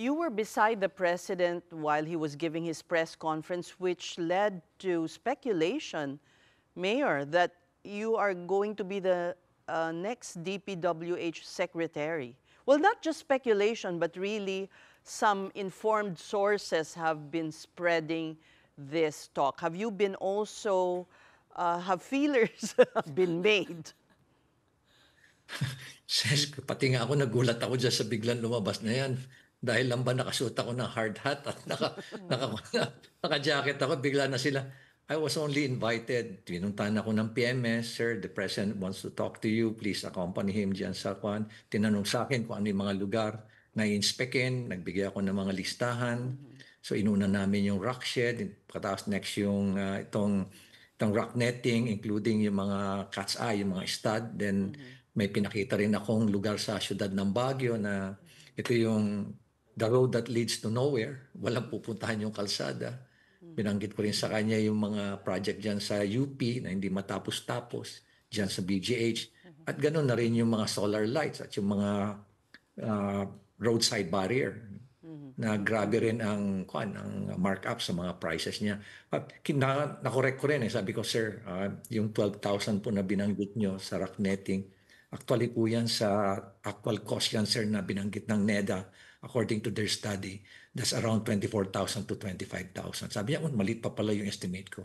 You were beside the president while he was giving his press conference, which led to speculation, Mayor, that you are going to be the next DPWH secretary. Well, not just speculation, but really some informed sources have been spreading this talk. Have you been also, have feelers been made? Sis, pati nga ako nagulat ako dyan sa biglang lumabas na yan. Dahil lang ba nakasuot ako ng hard hat at naka-jacket ako, bigla na sila. I was only invited. Tinuntahan ako ng PMS, Sir, the President wants to talk to you. Please accompany him dyan sa kwan. Tinanong sa akin kung ano yung mga lugar na i-inspectin. Nagbigay ako ng mga listahan. So inuna namin yung rock shed. Pagkatapos next yung itong rock netting, including yung mga cat's eye, yung mga stud. Then may pinakita rin akong lugar sa syudad ng Baguio na ito yung the road that leads to nowhere. Walang pupuntahan yung kalsada. Binanggit ko rin sa kanya yung mga project dyan sa UP na hindi matapos-tapos, dyan sa BGH. At ganoon na rin yung mga solar lights at yung mga roadside barrier na grabe rin ang markup sa mga prices niya. At nakorek ko rin sabi ko, sir, yung 12,000 po na binanggit nyo sa rock netting, actually po yan sa actual cost yan, sir, na binanggit ng NEDA according to their study. That's around 24,000 to 25,000. Sabi niya, maliit pa pala yung estimate ko.